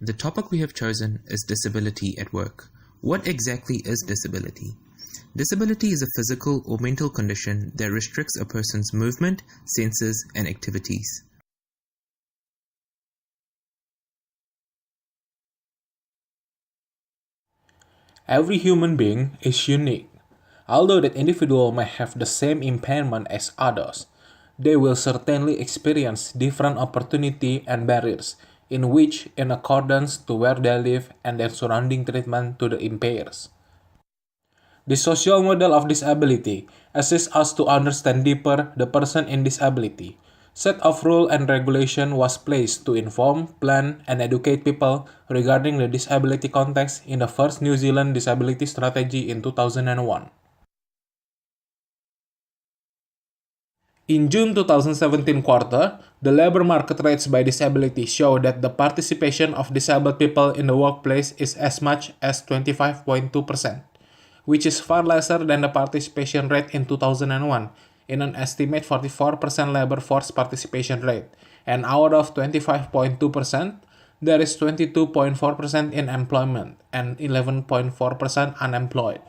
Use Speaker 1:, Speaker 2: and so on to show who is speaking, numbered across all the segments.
Speaker 1: The topic we have chosen is disability at work. What exactly is disability? Disability is a physical or mental condition that restricts a person's movement, senses, and activities.
Speaker 2: Every human being is unique. Although that individual may have the same impairment as others, they will certainly experience different opportunity and barriers in accordance to where they live and their surrounding treatment to the impairs. The social model of disability assists us to understand deeper the person in disability. Set of rule and regulation was placed to inform, plan, and educate people regarding the disability context in the first New Zealand disability strategy in 2001. In June 2017 quarter, the labor market rates by disability show that the participation of disabled people in the workplace is as much as 25.2%, which is far lesser than the participation rate in 2001, in an estimate 44% labor force participation rate, and out of 25.2%, there is 22.4% in employment and 11.4% unemployed.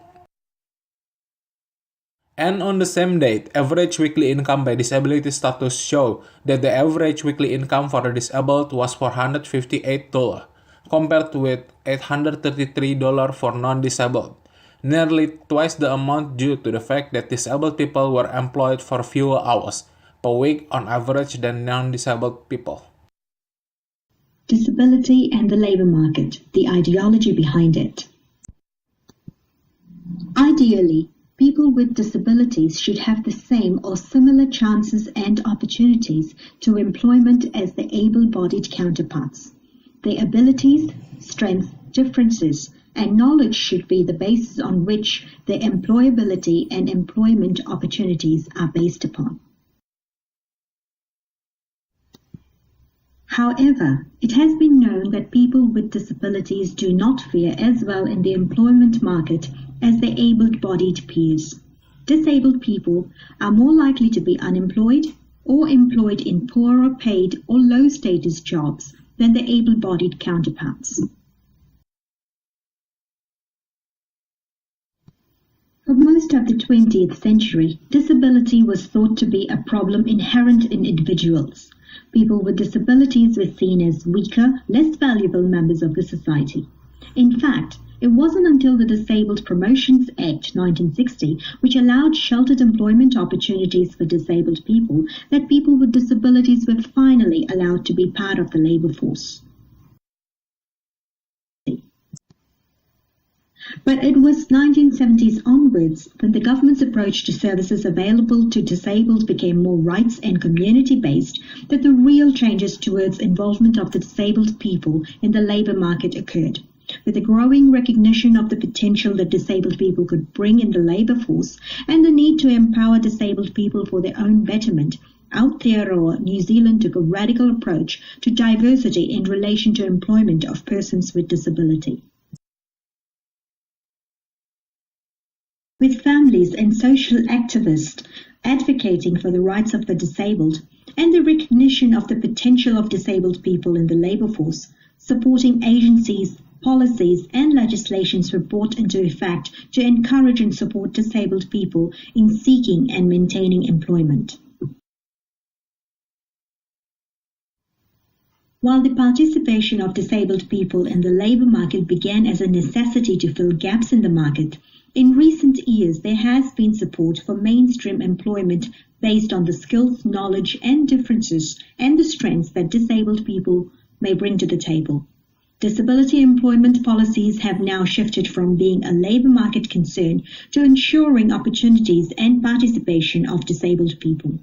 Speaker 2: And on the same date, average weekly income by disability status show that the average weekly income for the disabled was $458, compared with $833 for non-disabled, nearly twice the amount due to the fact that disabled people were employed for fewer hours per week on average than non-disabled people.
Speaker 3: Disability and the labor market, the ideology behind it. Ideally, people with disabilities should have the same or similar chances and opportunities to employment as their able-bodied counterparts. Their abilities, strengths, differences, and knowledge should be the basis on which their employability and employment opportunities are based upon. However, it has been known that people with disabilities do not fare as well in the employment market as their able-bodied peers. Disabled people are more likely to be unemployed or employed in poorer paid or low-status jobs than their able-bodied counterparts. For most of the 20th century, disability was thought to be a problem inherent in individuals. People with disabilities were seen as weaker, less valuable members of the society. In fact, it wasn't until the Disabled Promotions Act 1960, which allowed sheltered employment opportunities for disabled people, that people with disabilities were finally allowed to be part of the labor force. But it was 1970s onwards when the government's approach to services available to disabled became more rights and community-based that the real changes towards involvement of the disabled people in the labor market occurred. With a growing recognition of the potential that disabled people could bring in the labor force and the need to empower disabled people for their own betterment, Aotearoa New Zealand took a radical approach to diversity in relation to employment of persons with disability. With families and social activists advocating for the rights of the disabled and the recognition of the potential of disabled people in the labor force, supporting agencies, policies and legislations were brought into effect to encourage and support disabled people in seeking and maintaining employment. While the participation of disabled people in the labor market began as a necessity to fill gaps in the market, in recent years there has been support for mainstream employment based on the skills, knowledge and differences and the strengths that disabled people may bring to the table. Disability employment policies have now shifted from being a labor market concern to ensuring opportunities and participation of disabled people.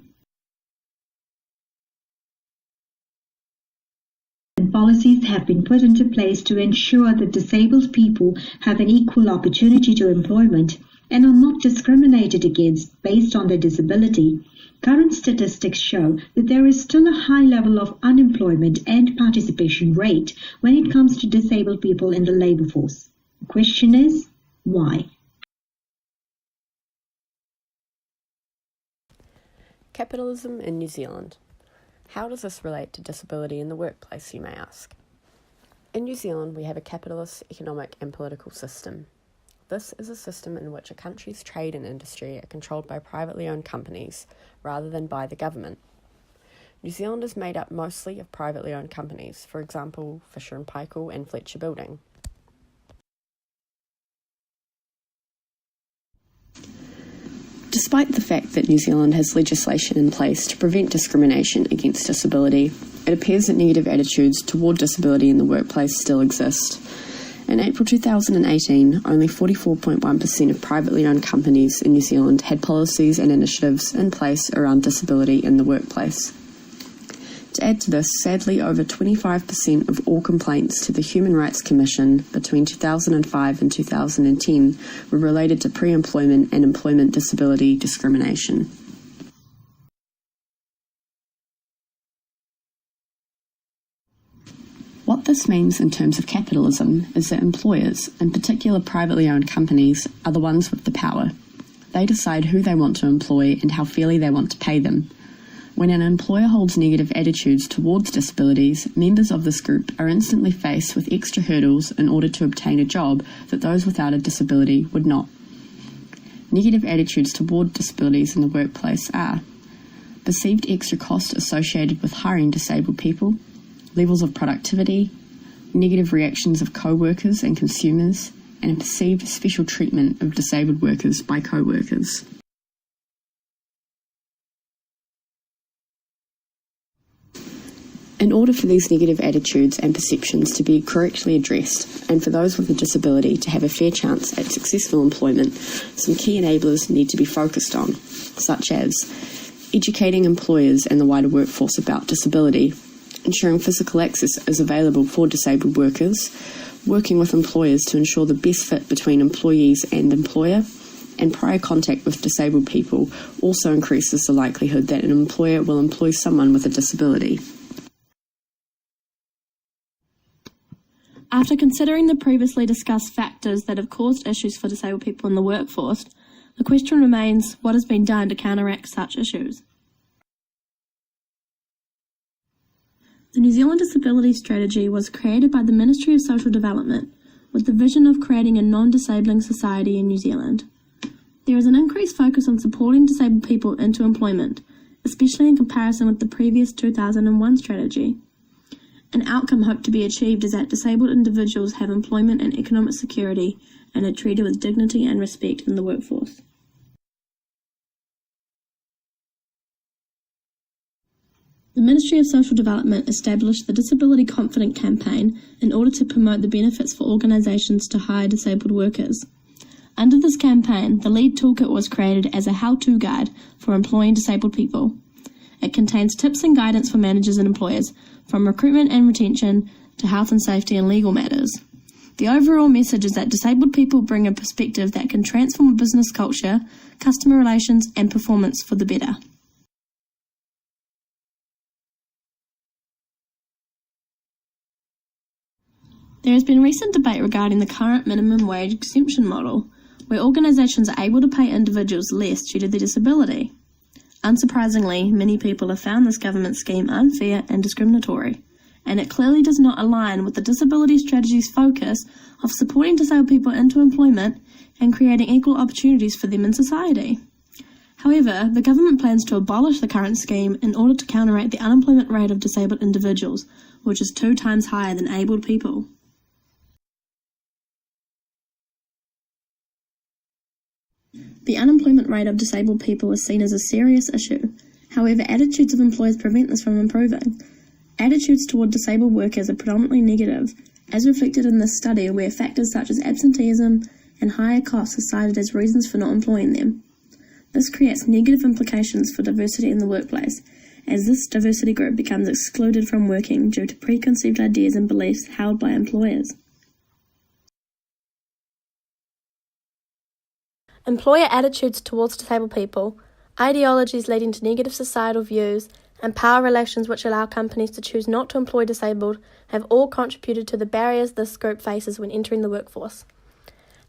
Speaker 3: Policies have been put into place to ensure that disabled people have an equal opportunity to employment and are not discriminated against based on their disability. Current statistics show that there is still a high level of unemployment and participation rate when it comes to disabled people in the labor force. The question is, why?
Speaker 4: Capitalism in New Zealand. How does this relate to disability in the workplace, you may ask? In New Zealand, we have a capitalist economic and political system. This is a system in which a country's trade and industry are controlled by privately owned companies rather than by the government. New Zealand is made up mostly of privately owned companies, for example, Fisher & Paykel and Fletcher Building. Despite the fact that New Zealand has legislation in place to prevent discrimination against disability, it appears that negative attitudes toward disability in the workplace still exist. In April 2018, only 44.1% of privately owned companies in New Zealand had policies and initiatives in place around disability in the workplace. To add to this, sadly, over 25% of all complaints to the Human Rights Commission between 2005 and 2010 were related to pre-employment and employment disability discrimination. What this means in terms of capitalism is that employers, in particular privately owned companies, are the ones with the power. They decide who they want to employ and how fairly they want to pay them. When an employer holds negative attitudes towards disabilities, members of this group are instantly faced with extra hurdles in order to obtain a job that those without a disability would not. Negative attitudes toward disabilities in the workplace are perceived extra cost associated with hiring disabled people, levels of productivity, negative reactions of co-workers and consumers, and perceived special treatment of disabled workers by co-workers. In order for these negative attitudes and perceptions to be correctly addressed, and for those with a disability to have a fair chance at successful employment, some key enablers need to be focused on, such as educating employers and the wider workforce about disability, ensuring physical access is available for disabled workers, working with employers to ensure the best fit between employees and employer, and prior contact with disabled people also increases the likelihood that an employer will employ someone with a disability.
Speaker 5: After considering the previously discussed factors that have caused issues for disabled people in the workforce, the question remains, what has been done to counteract such issues? The New Zealand Disability Strategy was created by the Ministry of Social Development with the vision of creating a non-disabling society in New Zealand. There is an increased focus on supporting disabled people into employment, especially in comparison with the previous 2001 strategy. An outcome hoped to be achieved is that disabled individuals have employment and economic security and are treated with dignity and respect in the workforce. The Ministry of Social Development established the Disability Confident Campaign in order to promote the benefits for organisations to hire disabled workers. Under this campaign, the lead toolkit was created as a how-to guide for employing disabled people. It contains tips and guidance for managers and employers, from recruitment and retention to health and safety and legal matters. The overall message is that disabled people bring a perspective that can transform a business culture, customer relations, and performance for the better. There has been recent debate regarding the current minimum wage exemption model, where organisations are able to pay individuals less due to their disability. Unsurprisingly, many people have found this government scheme unfair and discriminatory, and it clearly does not align with the disability strategy's focus of supporting disabled people into employment and creating equal opportunities for them in society. However, the government plans to abolish the current scheme in order to counteract the unemployment rate of disabled individuals, which is 2 times higher than abled people. The unemployment rate of disabled people is seen as a serious issue. However, attitudes of employers prevent this from improving. Attitudes toward disabled workers are predominantly negative, as reflected in this study where factors such as absenteeism and higher costs are cited as reasons for not employing them. This creates negative implications for diversity in the workplace, as this diversity group becomes excluded from working due to preconceived ideas and beliefs held by employers. Employer attitudes towards disabled people, ideologies leading to negative societal views, and power relations which allow companies to choose not to employ disabled have all contributed to the barriers this group faces when entering the workforce.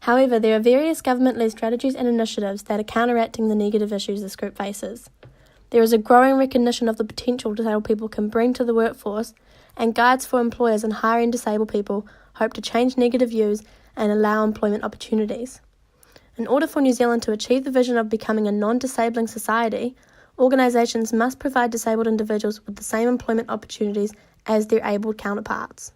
Speaker 5: However, there are various government-led strategies and initiatives that are counteracting the negative issues this group faces. There is a growing recognition of the potential disabled people can bring to the workforce,
Speaker 6: and guides for employers in hiring disabled people hope to change negative views and allow employment opportunities. In order for New Zealand to achieve the vision of becoming a non-disabling society, organisations must provide disabled individuals with the same employment opportunities as their abled counterparts.